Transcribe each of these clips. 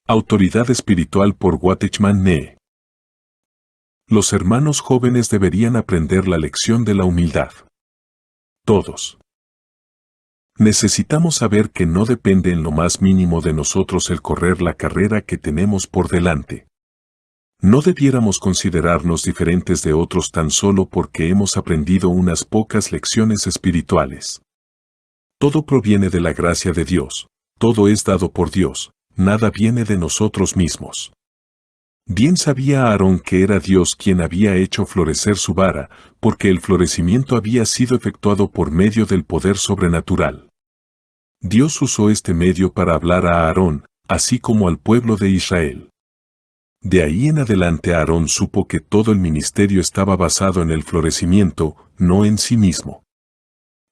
Autoridad espiritual por Watchman Nee. Los hermanos jóvenes deberían aprender la lección de la humildad. Todos. Necesitamos saber que no depende en lo más mínimo de nosotros el correr la carrera que tenemos por delante. No debiéramos considerarnos diferentes de otros tan solo porque hemos aprendido unas pocas lecciones espirituales. Todo proviene de la gracia de Dios, todo es dado por Dios, nada viene de nosotros mismos. Bien sabía Aarón que era Dios quien había hecho florecer su vara, porque el florecimiento había sido efectuado por medio del poder sobrenatural. Dios usó este medio para hablar a Aarón, así como al pueblo de Israel. De ahí en adelante Aarón supo que todo el ministerio estaba basado en el florecimiento, no en sí mismo.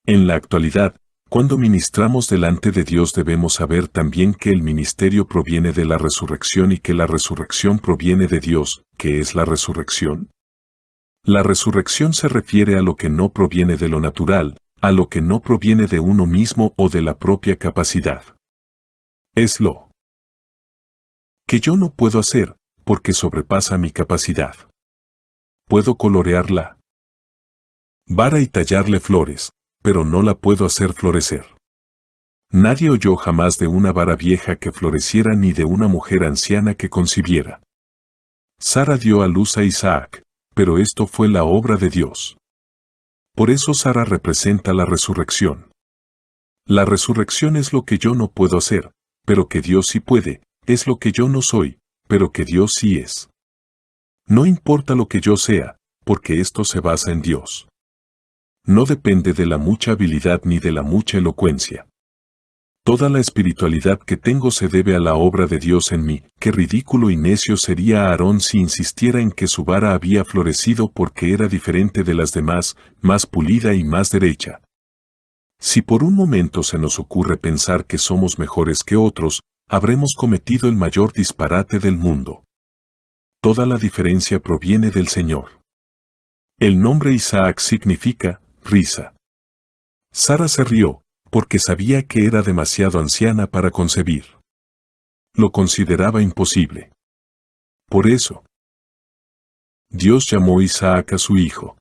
En la actualidad, cuando ministramos delante de Dios debemos saber también que el ministerio proviene de la resurrección y que la resurrección proviene de Dios. ¿Qué es la resurrección? La resurrección se refiere a lo que no proviene de lo natural, a lo que no proviene de uno mismo o de la propia capacidad. Es lo que yo no puedo hacer, porque sobrepasa mi capacidad. Puedo colorear la vara y tallarle flores, pero no la puedo hacer florecer. Nadie oyó jamás de una vara vieja que floreciera ni de una mujer anciana que concibiera. Sara dio a luz a Isaac, pero esto fue la obra de Dios. Por eso Sara representa la resurrección. La resurrección es lo que yo no puedo hacer, pero que Dios sí puede, es lo que yo no soy, pero que Dios sí es. No importa lo que yo sea, porque esto se basa en Dios. No depende de la mucha habilidad ni de la mucha elocuencia. Toda la espiritualidad que tengo se debe a la obra de Dios en mí. Qué ridículo y necio sería Aarón si insistiera en que su vara había florecido porque era diferente de las demás, más pulida y más derecha. Si por un momento se nos ocurre pensar que somos mejores que otros, habremos cometido el mayor disparate del mundo. Toda la diferencia proviene del Señor. El nombre Isaac significa risa. Sara se rió, porque sabía que era demasiado anciana para concebir. Lo consideraba imposible. Por eso, Dios llamó Isaac a su hijo.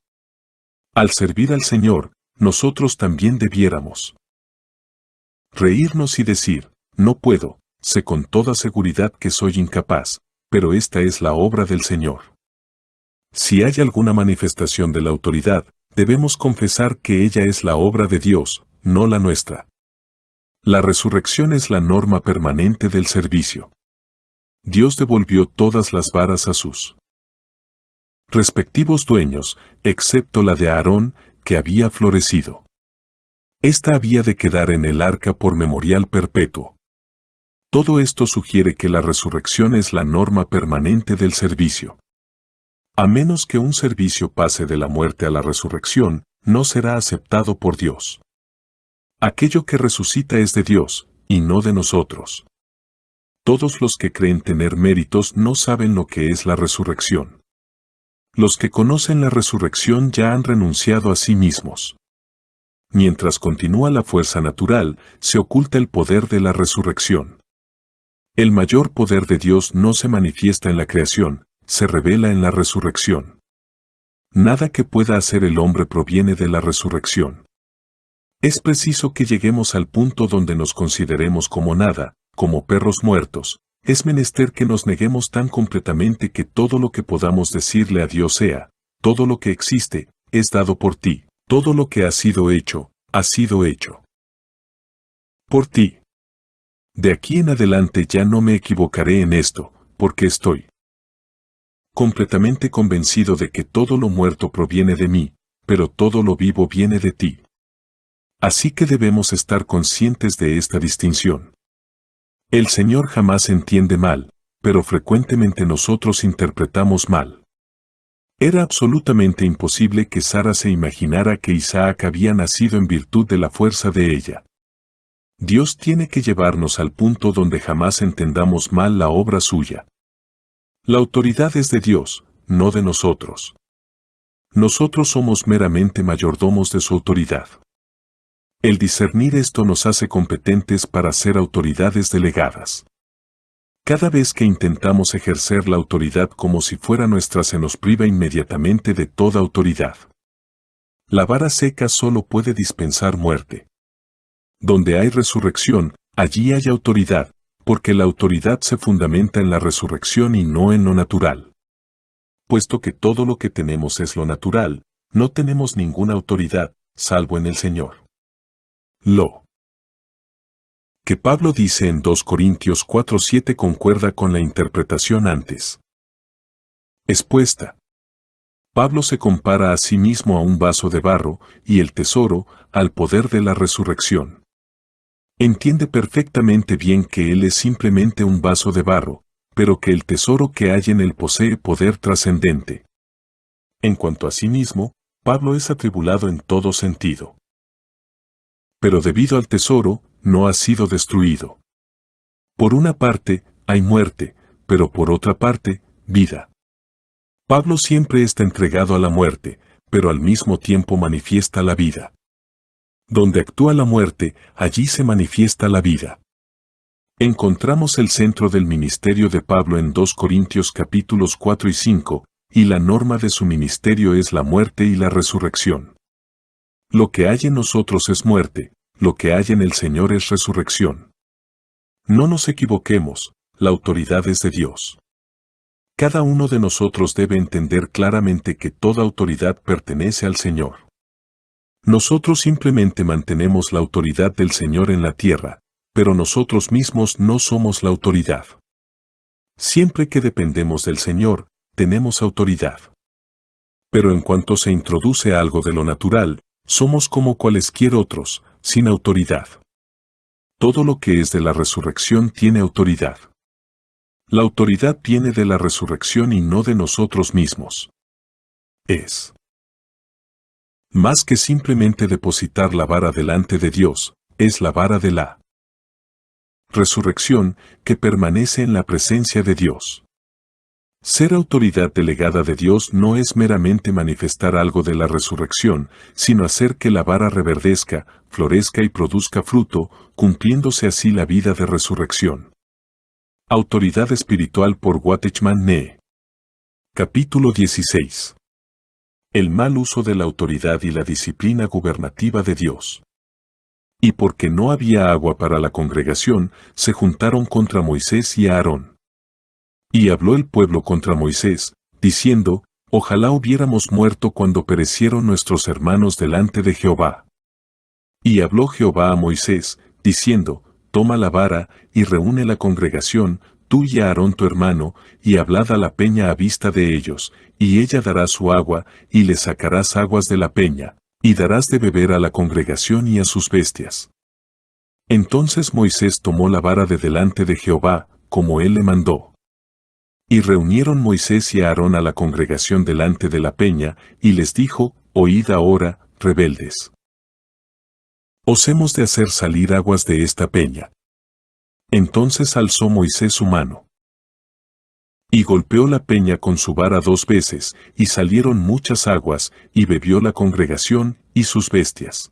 Al servir al Señor, nosotros también debiéramos reírnos y decir, no puedo, sé con toda seguridad que soy incapaz, pero esta es la obra del Señor. Si hay alguna manifestación de la autoridad, debemos confesar que ella es la obra de Dios, no la nuestra. La resurrección es la norma permanente del servicio. Dios devolvió todas las varas a sus respectivos dueños, excepto la de Aarón, que había florecido. Esta había de quedar en el arca por memorial perpetuo. Todo esto sugiere que la resurrección es la norma permanente del servicio. A menos que un servicio pase de la muerte a la resurrección, no será aceptado por Dios. Aquello que resucita es de Dios, y no de nosotros. Todos los que creen tener méritos no saben lo que es la resurrección. Los que conocen la resurrección ya han renunciado a sí mismos. Mientras continúa la fuerza natural, se oculta el poder de la resurrección. El mayor poder de Dios no se manifiesta en la creación, se revela en la resurrección. Nada que pueda hacer el hombre proviene de la resurrección. Es preciso que lleguemos al punto donde nos consideremos como nada, como perros muertos. Es menester que nos neguemos tan completamente que todo lo que podamos decirle a Dios sea, todo lo que existe, es dado por ti, todo lo que ha sido hecho por ti. De aquí en adelante ya no me equivocaré en esto, porque estoy completamente convencido de que todo lo muerto proviene de mí, pero todo lo vivo viene de ti. Así que debemos estar conscientes de esta distinción. El Señor jamás entiende mal, pero frecuentemente nosotros interpretamos mal. Era absolutamente imposible que Sara se imaginara que Isaac había nacido en virtud de la fuerza de ella. Dios tiene que llevarnos al punto donde jamás entendamos mal la obra suya. La autoridad es de Dios, no de nosotros. Nosotros somos meramente mayordomos de su autoridad. El discernir esto nos hace competentes para ser autoridades delegadas. Cada vez que intentamos ejercer la autoridad como si fuera nuestra, se nos priva inmediatamente de toda autoridad. La vara seca solo puede dispensar muerte. Donde hay resurrección, allí hay autoridad, porque la autoridad se fundamenta en la resurrección y no en lo natural. Puesto que todo lo que tenemos es lo natural, no tenemos ninguna autoridad, salvo en el Señor. Lo que Pablo dice en 2 Corintios 4:7 concuerda con la interpretación antes expuesta. Pablo se compara a sí mismo a un vaso de barro, y el tesoro, al poder de la resurrección. Entiende perfectamente bien que él es simplemente un vaso de barro, pero que el tesoro que hay en él posee poder trascendente. En cuanto a sí mismo, Pablo es atribulado en todo sentido. Pero debido al tesoro, no ha sido destruido. Por una parte, hay muerte, pero por otra parte, vida. Pablo siempre está entregado a la muerte, pero al mismo tiempo manifiesta la vida. Donde actúa la muerte, allí se manifiesta la vida. Encontramos el centro del ministerio de Pablo en 2 Corintios capítulos 4 y 5, y la norma de su ministerio es la muerte y la resurrección. Lo que hay en nosotros es muerte, lo que hay en el Señor es resurrección. No nos equivoquemos, la autoridad es de Dios. Cada uno de nosotros debe entender claramente que toda autoridad pertenece al Señor. Nosotros simplemente mantenemos la autoridad del Señor en la tierra, pero nosotros mismos no somos la autoridad. Siempre que dependemos del Señor, tenemos autoridad. Pero en cuanto se introduce algo de lo natural, somos como cualesquier otros, sin autoridad. Todo lo que es de la resurrección tiene autoridad. La autoridad viene de la resurrección y no de nosotros mismos. Es más que simplemente depositar la vara delante de Dios, es la vara de la resurrección que permanece en la presencia de Dios. Ser autoridad delegada de Dios no es meramente manifestar algo de la resurrección, sino hacer que la vara reverdezca, florezca y produzca fruto, cumpliéndose así la vida de resurrección. Autoridad espiritual por Watchman Nee. Capítulo 16. El mal uso de la autoridad y la disciplina gubernativa de Dios. Y porque no había agua para la congregación, se juntaron contra Moisés y Aarón. Y habló el pueblo contra Moisés, diciendo, ojalá hubiéramos muerto cuando perecieron nuestros hermanos delante de Jehová. Y habló Jehová a Moisés, diciendo, toma la vara, y reúne la congregación, tú y Aarón tu hermano, y hablad a la peña a vista de ellos, y ella dará su agua, y le sacarás aguas de la peña, y darás de beber a la congregación y a sus bestias. Entonces Moisés tomó la vara de delante de Jehová, como él le mandó. Y reunieron Moisés y Aarón a la congregación delante de la peña, y les dijo, oíd ahora, rebeldes. Os hemos de hacer salir aguas de esta peña. Entonces alzó Moisés su mano. Y golpeó la peña con su vara 2 veces, y salieron muchas aguas, y bebió la congregación, y sus bestias.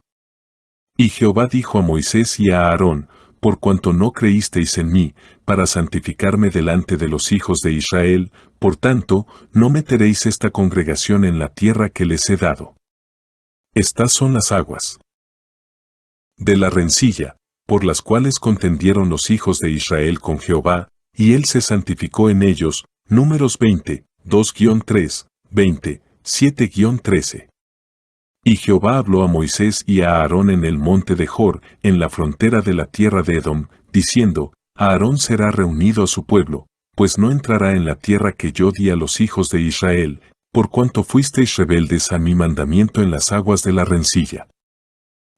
Y Jehová dijo a Moisés y a Aarón, por cuanto no creísteis en mí, para santificarme delante de los hijos de Israel, por tanto, no meteréis esta congregación en la tierra que les he dado. Estas son las aguas de la rencilla, por las cuales contendieron los hijos de Israel con Jehová, y él se santificó en ellos. Números 20, 2-3, 20, 7-13. Y Jehová habló a Moisés y a Aarón en el monte de Jor, en la frontera de la tierra de Edom, diciendo, Aarón será reunido a su pueblo, pues no entrará en la tierra que yo di a los hijos de Israel, por cuanto fuisteis rebeldes a mi mandamiento en las aguas de la rencilla.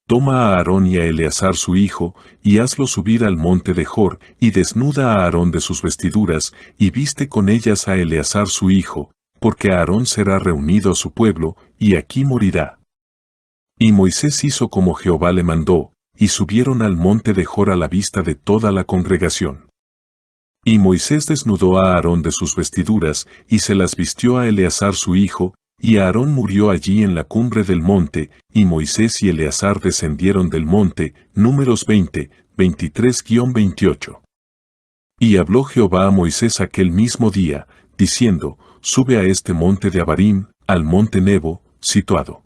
Toma a Aarón y a Eleazar su hijo, y hazlo subir al monte de Jor, y desnuda a Aarón de sus vestiduras, y viste con ellas a Eleazar su hijo, porque Aarón será reunido a su pueblo, y aquí morirá. Y Moisés hizo como Jehová le mandó, y subieron al monte de Jor a la vista de toda la congregación. Y Moisés desnudó a Aarón de sus vestiduras, y se las vistió a Eleazar su hijo, y Aarón murió allí en la cumbre del monte, y Moisés y Eleazar descendieron del monte. Números 20, 23-28. Y habló Jehová a Moisés aquel mismo día, diciendo, sube a este monte de Abarim, al monte Nebo, situado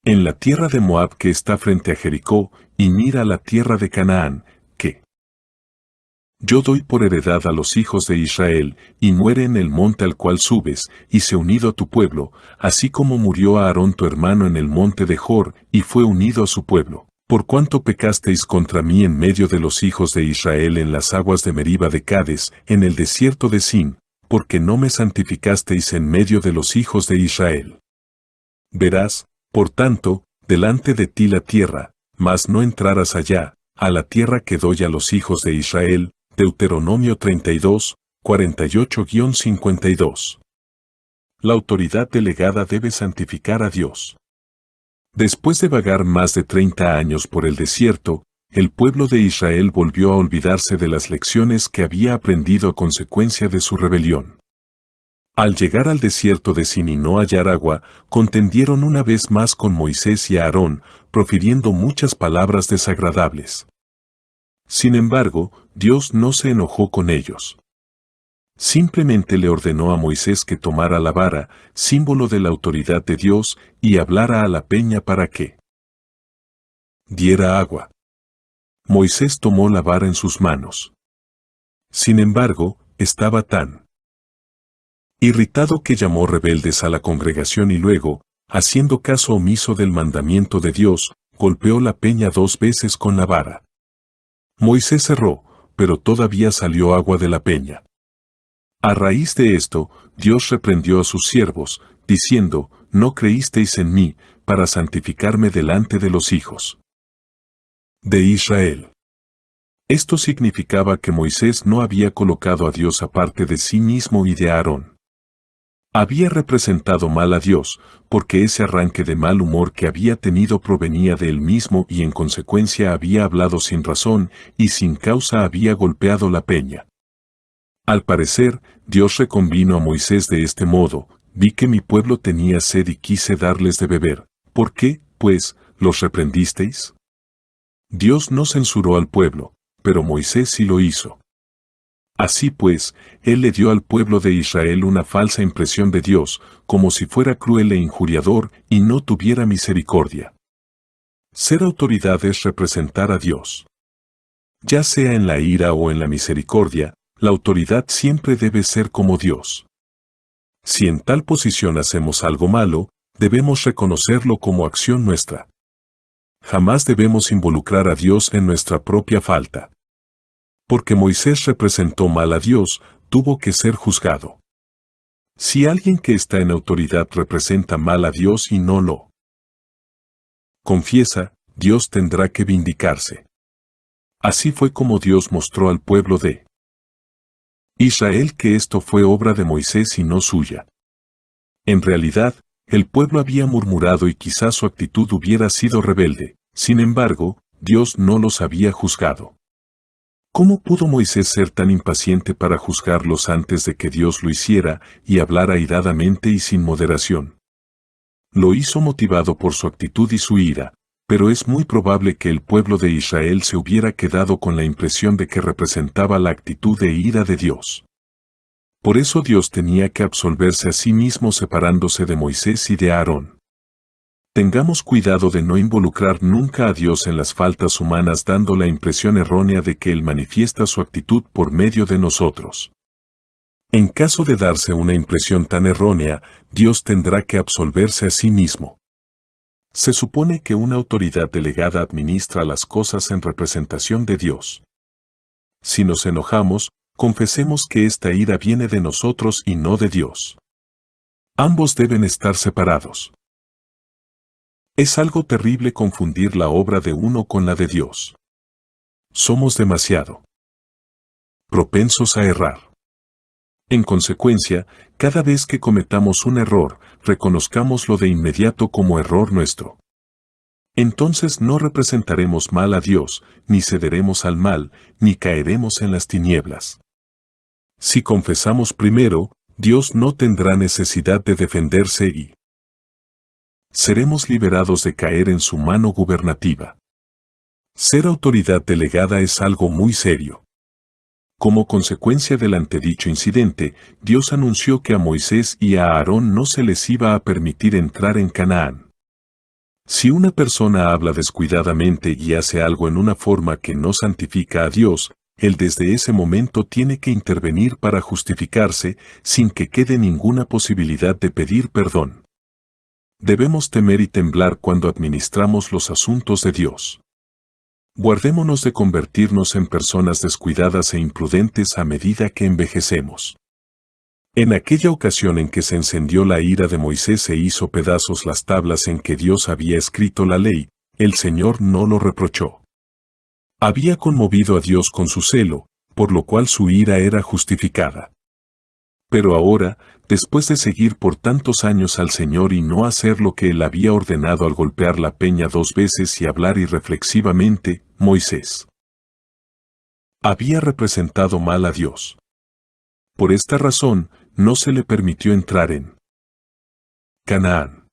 en la tierra de Moab que está frente a Jericó, y mira la tierra de Canaán, que yo doy por heredad a los hijos de Israel, y muere en el monte al cual subes, y se unido a tu pueblo, así como murió Aarón tu hermano en el monte de Jor, y fue unido a su pueblo. Por cuanto pecasteis contra mí en medio de los hijos de Israel en las aguas de Meriba de Cades, en el desierto de Sin, porque no me santificasteis en medio de los hijos de Israel. Verás, por tanto, delante de ti la tierra, mas no entrarás allá, a la tierra que doy a los hijos de Israel. Deuteronomio 32, 48-52. La autoridad delegada debe santificar a Dios. Después de vagar más de 30 años por el desierto, el pueblo de Israel volvió a olvidarse de las lecciones que había aprendido a consecuencia de su rebelión. Al llegar al desierto de Sin y no hallar agua, contendieron una vez más con Moisés y Aarón, profiriendo muchas palabras desagradables. Sin embargo, Dios no se enojó con ellos. Simplemente le ordenó a Moisés que tomara la vara, símbolo de la autoridad de Dios, y hablara a la peña para que diera agua. Moisés tomó la vara en sus manos. Sin embargo, estaba tan irritado que llamó rebeldes a la congregación y luego, haciendo caso omiso del mandamiento de Dios, golpeó la peña 2 veces con la vara. Moisés cerró, pero todavía salió agua de la peña. A raíz de esto, Dios reprendió a sus siervos, diciendo, no creísteis en mí, para santificarme delante de los hijos de Israel. Esto significaba que Moisés no había colocado a Dios aparte de sí mismo y de Aarón. Había representado mal a Dios, porque ese arranque de mal humor que había tenido provenía de él mismo y en consecuencia había hablado sin razón y sin causa había golpeado la peña. Al parecer, Dios reconvino a Moisés de este modo, vi que mi pueblo tenía sed y quise darles de beber. ¿Por qué, pues, los reprendisteis? Dios no censuró al pueblo, pero Moisés sí lo hizo. Así pues, él le dio al pueblo de Israel una falsa impresión de Dios, como si fuera cruel e injuriador y no tuviera misericordia. Ser autoridad es representar a Dios. Ya sea en la ira o en la misericordia, la autoridad siempre debe ser como Dios. Si en tal posición hacemos algo malo, debemos reconocerlo como acción nuestra. Jamás debemos involucrar a Dios en nuestra propia falta. Porque Moisés representó mal a Dios, tuvo que ser juzgado. Si alguien que está en autoridad representa mal a Dios y no lo confiesa, Dios tendrá que vindicarse. Así fue como Dios mostró al pueblo de Israel que esto fue obra de Moisés y no suya. En realidad, el pueblo había murmurado y quizás su actitud hubiera sido rebelde, sin embargo, Dios no los había juzgado. ¿Cómo pudo Moisés ser tan impaciente para juzgarlos antes de que Dios lo hiciera y hablar airadamente y sin moderación? Lo hizo motivado por su actitud y su ira, pero es muy probable que el pueblo de Israel se hubiera quedado con la impresión de que representaba la actitud de ira de Dios. Por eso Dios tenía que absolverse a sí mismo separándose de Moisés y de Aarón. Tengamos cuidado de no involucrar nunca a Dios en las faltas humanas dando la impresión errónea de que Él manifiesta su actitud por medio de nosotros. En caso de darse una impresión tan errónea, Dios tendrá que absolverse a sí mismo. Se supone que una autoridad delegada administra las cosas en representación de Dios. Si nos enojamos, confesemos que esta ira viene de nosotros y no de Dios. Ambos deben estar separados. Es algo terrible confundir la obra de uno con la de Dios. Somos demasiado propensos a errar. En consecuencia, cada vez que cometamos un error, reconozcámoslo de inmediato como error nuestro. Entonces no representaremos mal a Dios, ni cederemos al mal, ni caeremos en las tinieblas. Si confesamos primero, Dios no tendrá necesidad de defenderse y seremos liberados de caer en su mano gubernativa. Ser autoridad delegada es algo muy serio. Como consecuencia del antedicho incidente, Dios anunció que a Moisés y a Aarón no se les iba a permitir entrar en Canaán. Si una persona habla descuidadamente y hace algo en una forma que no santifica a Dios, él desde ese momento tiene que intervenir para justificarse, sin que quede ninguna posibilidad de pedir perdón. Debemos temer y temblar cuando administramos los asuntos de Dios. Guardémonos de convertirnos en personas descuidadas e imprudentes a medida que envejecemos. En aquella ocasión en que se encendió la ira de Moisés e hizo pedazos las tablas en que Dios había escrito la ley, el Señor no lo reprochó. Había conmovido a Dios con su celo, por lo cual su ira era justificada. Pero ahora, después de seguir por tantos años al Señor y no hacer lo que él había ordenado al golpear la peña 2 veces y hablar irreflexivamente, Moisés había representado mal a Dios. Por esta razón, no se le permitió entrar en Canaán.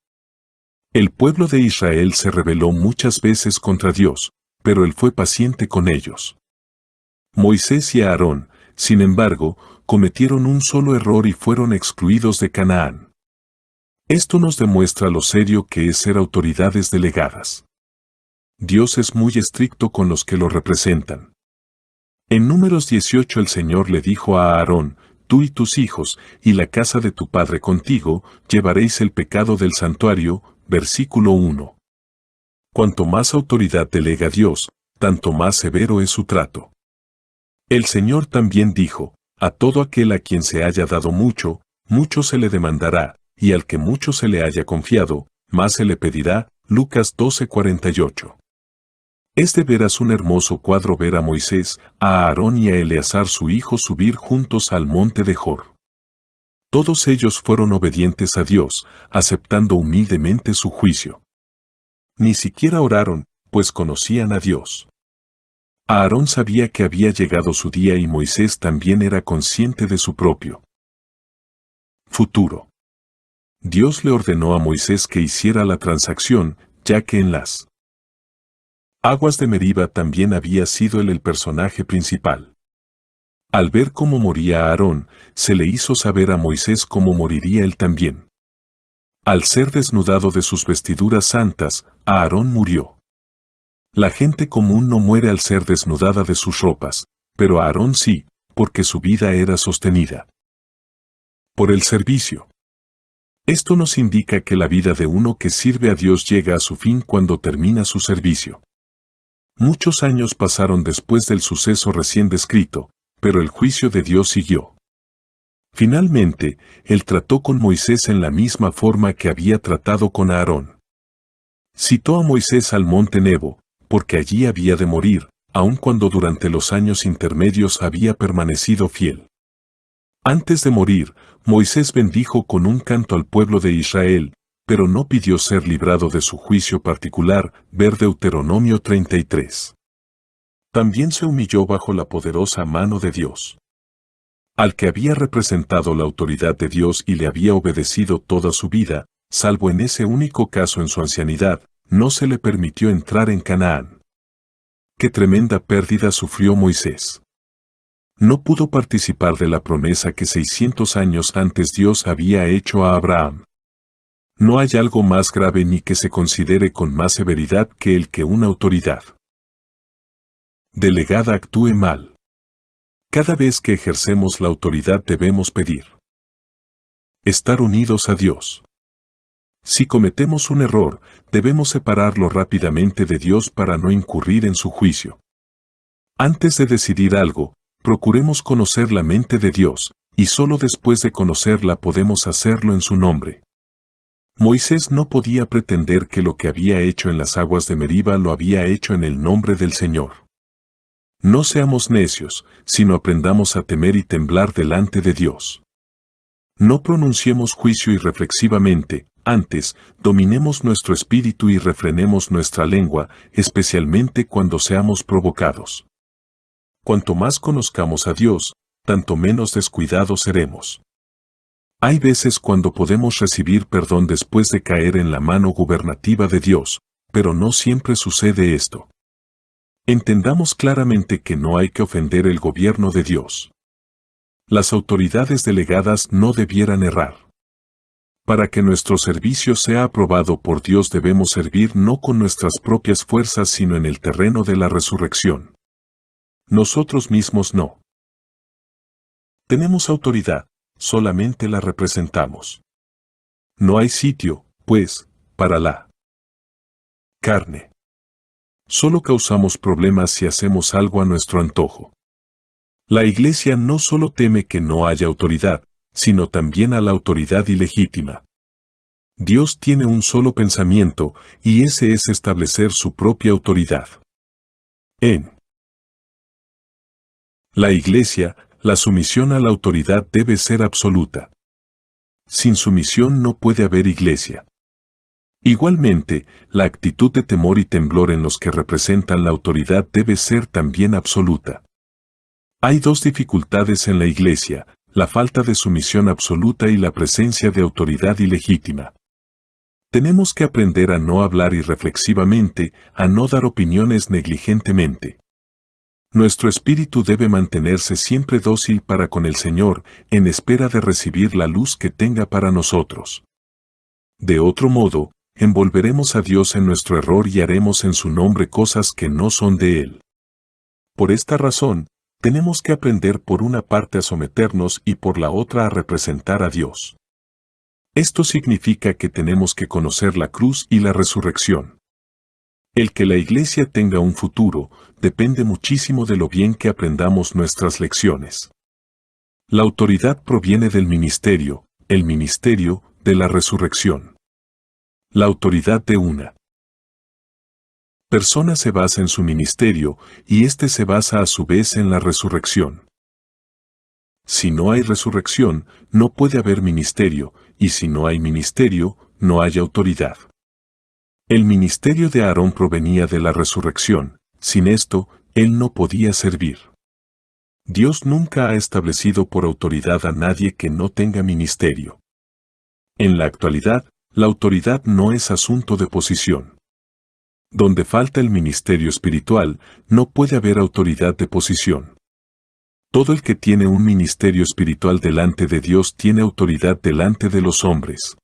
El pueblo de Israel se rebeló muchas veces contra Dios, pero él fue paciente con ellos. Moisés y Aarón, sin embargo, cometieron un solo error y fueron excluidos de Canaán. Esto nos demuestra lo serio que es ser autoridades delegadas. Dios es muy estricto con los que lo representan. En Números 18 el Señor le dijo a Aarón: tú y tus hijos, y la casa de tu padre contigo, llevaréis el pecado del santuario, versículo 1. Cuanto más autoridad delega Dios, tanto más severo es su trato. El Señor también dijo: a todo aquel a quien se haya dado mucho, mucho se le demandará, y al que mucho se le haya confiado, más se le pedirá. Lucas 12:48. Es de veras un hermoso cuadro ver a Moisés, a Aarón y a Eleazar su hijo subir juntos al monte de Jor. Todos ellos fueron obedientes a Dios, aceptando humildemente su juicio. Ni siquiera oraron, pues conocían a Dios. Aarón sabía que había llegado su día y Moisés también era consciente de su propio futuro. Dios le ordenó a Moisés que hiciera la transacción, ya que en las aguas de Meriba también había sido él el personaje principal. Al ver cómo moría Aarón, se le hizo saber a Moisés cómo moriría él también. Al ser desnudado de sus vestiduras santas, Aarón murió. La gente común no muere al ser desnudada de sus ropas, pero Aarón sí, porque su vida era sostenida por el servicio. Esto nos indica que la vida de uno que sirve a Dios llega a su fin cuando termina su servicio. Muchos años pasaron después del suceso recién descrito, pero el juicio de Dios siguió. Finalmente, él trató con Moisés en la misma forma que había tratado con Aarón. Citó a Moisés al monte Nebo, porque allí había de morir, aun cuando durante los años intermedios había permanecido fiel. Antes de morir, Moisés bendijo con un canto al pueblo de Israel, pero no pidió ser librado de su juicio particular, ver Deuteronomio 33. También se humilló bajo la poderosa mano de Dios. Al que había representado la autoridad de Dios y le había obedecido toda su vida, salvo en ese único caso en su ancianidad, no se le permitió entrar en Canaán. ¡Qué tremenda pérdida sufrió Moisés! No pudo participar de la promesa que 600 años antes Dios había hecho a Abraham. No hay algo más grave ni que se considere con más severidad que el que una autoridad delegada actúe mal. Cada vez que ejercemos la autoridad debemos pedir estar unidos a Dios. Si cometemos un error, debemos separarlo rápidamente de Dios para no incurrir en su juicio. Antes de decidir algo, procuremos conocer la mente de Dios, y solo después de conocerla podemos hacerlo en su nombre. Moisés no podía pretender que lo que había hecho en las aguas de Meriba lo había hecho en el nombre del Señor. No seamos necios, sino aprendamos a temer y temblar delante de Dios. No pronunciemos juicio irreflexivamente, antes, dominemos nuestro espíritu y refrenemos nuestra lengua, especialmente cuando seamos provocados. Cuanto más conozcamos a Dios, tanto menos descuidados seremos. Hay veces cuando podemos recibir perdón después de caer en la mano gubernativa de Dios, pero no siempre sucede esto. Entendamos claramente que no hay que ofender el gobierno de Dios. Las autoridades delegadas no debieran errar. Para que nuestro servicio sea aprobado por Dios debemos servir no con nuestras propias fuerzas sino en el terreno de la resurrección. Nosotros mismos no tenemos autoridad, solamente la representamos. No hay sitio, pues, para la carne. Solo causamos problemas si hacemos algo a nuestro antojo. La Iglesia no solo teme que no haya autoridad, sino también a la autoridad ilegítima. Dios tiene un solo pensamiento, y ese es establecer su propia autoridad. En la Iglesia, la sumisión a la autoridad debe ser absoluta. Sin sumisión no puede haber Iglesia. Igualmente, la actitud de temor y temblor en los que representan la autoridad debe ser también absoluta. Hay dos dificultades en la Iglesia, la falta de sumisión absoluta y la presencia de autoridad ilegítima. Tenemos que aprender a no hablar irreflexivamente, a no dar opiniones negligentemente. Nuestro espíritu debe mantenerse siempre dócil para con el Señor, en espera de recibir la luz que tenga para nosotros. De otro modo, envolveremos a Dios en nuestro error y haremos en su nombre cosas que no son de Él. Por esta razón, tenemos que aprender por una parte a someternos y por la otra a representar a Dios. Esto significa que tenemos que conocer la cruz y la resurrección. El que la Iglesia tenga un futuro depende muchísimo de lo bien que aprendamos nuestras lecciones. La autoridad proviene del ministerio, el ministerio de la resurrección. La autoridad de una persona se basa en su ministerio y éste se basa a su vez en la resurrección. Si no hay resurrección, no puede haber ministerio, y si no hay ministerio, no hay autoridad. El ministerio de Aarón provenía de la resurrección, sin esto, él no podía servir. Dios nunca ha establecido por autoridad a nadie que no tenga ministerio. En la actualidad, la autoridad no es asunto de posición. Donde falta el ministerio espiritual, no puede haber autoridad de posición. Todo el que tiene un ministerio espiritual delante de Dios tiene autoridad delante de los hombres.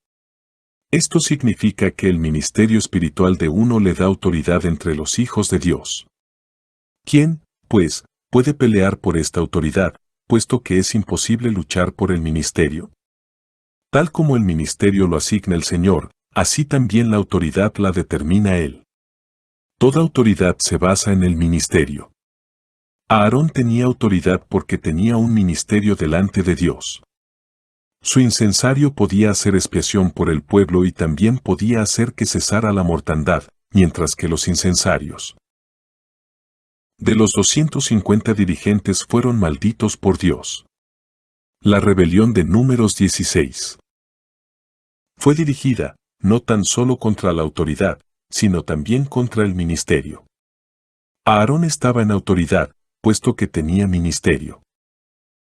Esto significa que el ministerio espiritual de uno le da autoridad entre los hijos de Dios. ¿Quién, pues, puede pelear por esta autoridad, puesto que es imposible luchar por el ministerio? Tal como el ministerio lo asigna el Señor, así también la autoridad la determina Él. Toda autoridad se basa en el ministerio. Aarón tenía autoridad porque tenía un ministerio delante de Dios. Su incensario podía hacer expiación por el pueblo y también podía hacer que cesara la mortandad, mientras que los incensarios de los 250 dirigentes fueron malditos por Dios. La rebelión de Números 16 fue dirigida, no tan solo contra la autoridad, sino también contra el ministerio. Aarón estaba en autoridad, puesto que tenía ministerio.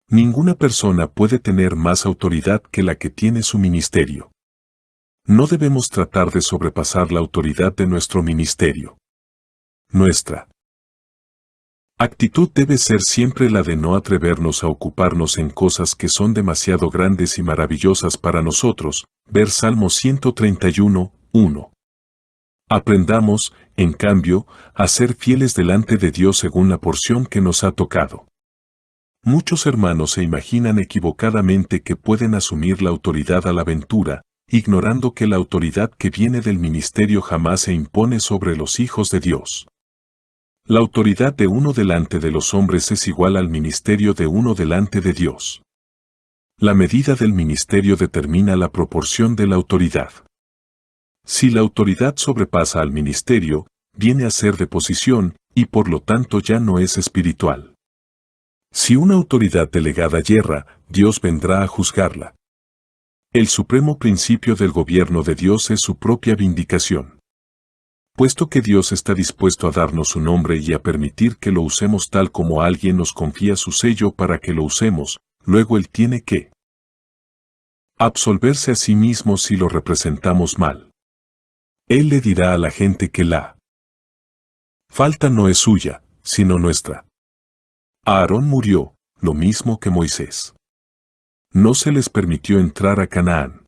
Ninguna persona puede tener más autoridad que la que tiene su ministerio. No debemos tratar de sobrepasar la autoridad de nuestro ministerio. Nuestra actitud debe ser siempre la de no atrevernos a ocuparnos en cosas que son demasiado grandes y maravillosas para nosotros. Ver Salmo 131, 1. Aprendamos, en cambio, a ser fieles delante de Dios según la porción que nos ha tocado. Muchos hermanos se imaginan equivocadamente que pueden asumir la autoridad a la aventura, ignorando que la autoridad que viene del ministerio jamás se impone sobre los hijos de Dios. La autoridad de uno delante de los hombres es igual al ministerio de uno delante de Dios. La medida del ministerio determina la proporción de la autoridad. Si la autoridad sobrepasa al ministerio, viene a ser de posición, y por lo tanto ya no es espiritual. Si una autoridad delegada yerra, Dios vendrá a juzgarla. El supremo principio del gobierno de Dios es su propia vindicación. Puesto que Dios está dispuesto a darnos su nombre y a permitir que lo usemos tal como alguien nos confía su sello para que lo usemos, luego Él tiene que absolverse a sí mismo si lo representamos mal. Él le dirá a la gente que la falta no es suya, sino nuestra. Aarón murió, lo mismo que Moisés. No se les permitió entrar a Canaán.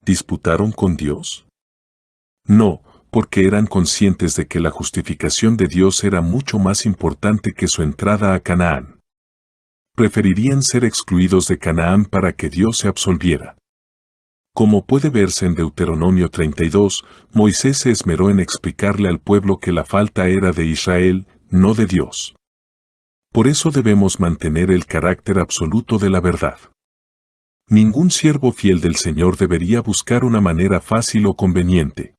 ¿Disputaron con Dios? No, porque eran conscientes de que la justificación de Dios era mucho más importante que su entrada a Canaán. Preferirían ser excluidos de Canaán para que Dios se absolviera. Como puede verse en Deuteronomio 32, Moisés se esmeró en explicarle al pueblo que la falta era de Israel, no de Dios. Por eso debemos mantener el carácter absoluto de la verdad. Ningún siervo fiel del Señor debería buscar una manera fácil o conveniente.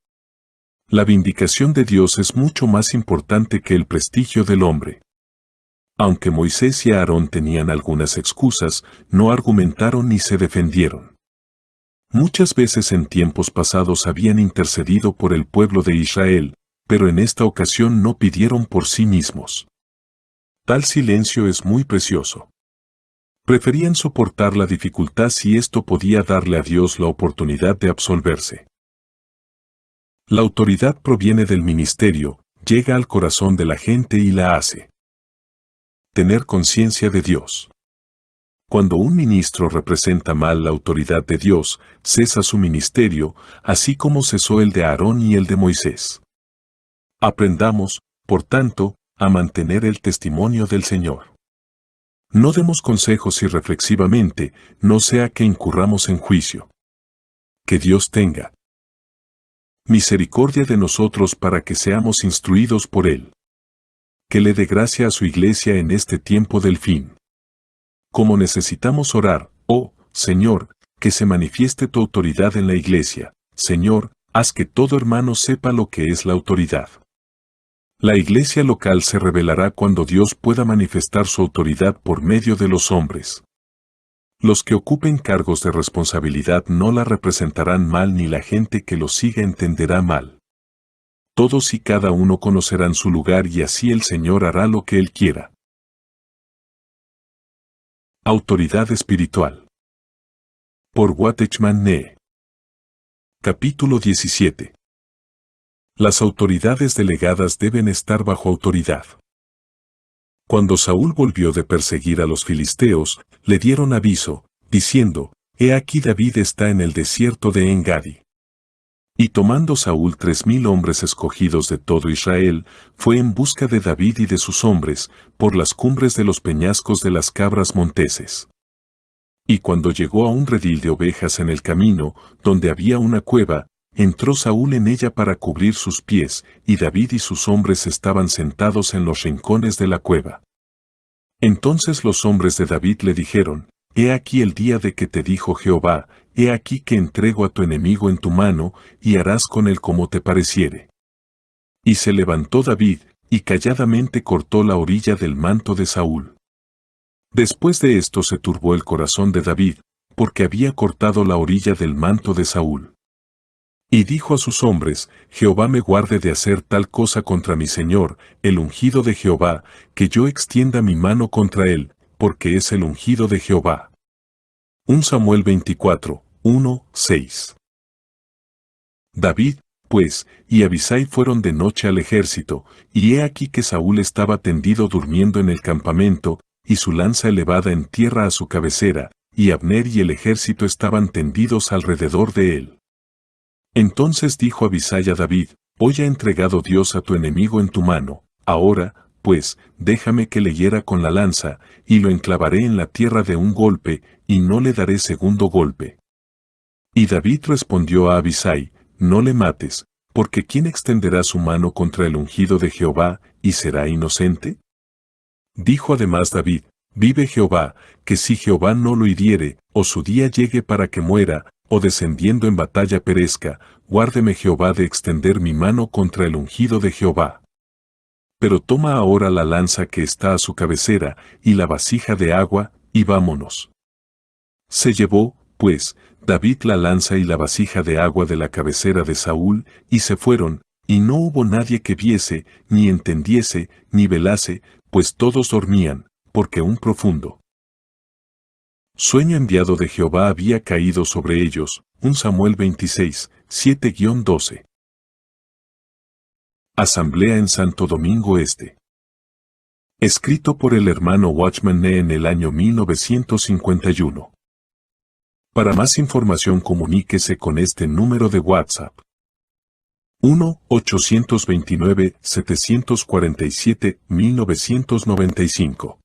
La vindicación de Dios es mucho más importante que el prestigio del hombre. Aunque Moisés y Aarón tenían algunas excusas, no argumentaron ni se defendieron. Muchas veces en tiempos pasados habían intercedido por el pueblo de Israel, pero en esta ocasión no pidieron por sí mismos. Tal silencio es muy precioso. Preferían soportar la dificultad si esto podía darle a Dios la oportunidad de absolverse. La autoridad proviene del ministerio, llega al corazón de la gente y la hace. Tener conciencia de Dios. Cuando un ministro representa mal la autoridad de Dios, cesa su ministerio, así como cesó el de Aarón y el de Moisés. Aprendamos, por tanto, a mantener el testimonio del Señor. No demos consejos irreflexivamente, no sea que incurramos en juicio. Que Dios tenga misericordia de nosotros para que seamos instruidos por Él. Que le dé gracia a su iglesia en este tiempo del fin. Como necesitamos orar, oh, Señor, que se manifieste tu autoridad en la iglesia. Señor, haz que todo hermano sepa lo que es la autoridad. La iglesia local se revelará cuando Dios pueda manifestar su autoridad por medio de los hombres. Los que ocupen cargos de responsabilidad no la representarán mal ni la gente que los siga entenderá mal. Todos y cada uno conocerán su lugar y así el Señor hará lo que Él quiera. Autoridad espiritual. Por Watchman Nee. Capítulo 17. Las autoridades delegadas deben estar bajo autoridad. Cuando Saúl volvió de perseguir a los filisteos, le dieron aviso, diciendo, «He aquí David está en el desierto de En-Gadi». Y tomando Saúl 3000 hombres escogidos de todo Israel, fue en busca de David y de sus hombres, por las cumbres de los peñascos de las cabras monteses. Y cuando llegó a un redil de ovejas en el camino, donde había una cueva, entró Saúl en ella para cubrir sus pies, y David y sus hombres estaban sentados en los rincones de la cueva. Entonces los hombres de David le dijeron, «He aquí el día de que te dijo Jehová, he aquí que entrego a tu enemigo en tu mano, y harás con él como te pareciere». Y se levantó David, y calladamente cortó la orilla del manto de Saúl. Después de esto se turbó el corazón de David, porque había cortado la orilla del manto de Saúl. Y dijo a sus hombres, «Jehová me guarde de hacer tal cosa contra mi señor, el ungido de Jehová, que yo extienda mi mano contra él, porque es el ungido de Jehová». 1 Samuel 24, 1, 6. David, pues, y Abisai fueron de noche al ejército, y he aquí que Saúl estaba tendido durmiendo en el campamento, y su lanza elevada en tierra a su cabecera, y Abner y el ejército estaban tendidos alrededor de él. Entonces dijo Abisai a David, «Hoy ha entregado Dios a tu enemigo en tu mano, ahora, pues, déjame que le hiera con la lanza, y lo enclavaré en la tierra de un golpe, y no le daré segundo golpe». Y David respondió a Abisai, «No le mates, porque ¿quién extenderá su mano contra el ungido de Jehová, y será inocente?» Dijo además David, «Vive Jehová, que si Jehová no lo hiriere, o su día llegue para que muera, o descendiendo en batalla perezca, guárdeme Jehová de extender mi mano contra el ungido de Jehová. Pero toma ahora la lanza que está a su cabecera, y la vasija de agua, y vámonos». Se llevó, pues, David la lanza y la vasija de agua de la cabecera de Saúl, y se fueron, y no hubo nadie que viese, ni entendiese, ni velase, pues todos dormían, porque un profundo sueño enviado de Jehová había caído sobre ellos. 1 Samuel 26, 7-12. Asamblea en Santo Domingo Este. Escrito por el hermano Watchman Nee en el año 1951. Para más información comuníquese con este número de WhatsApp. 1-829-747-1995.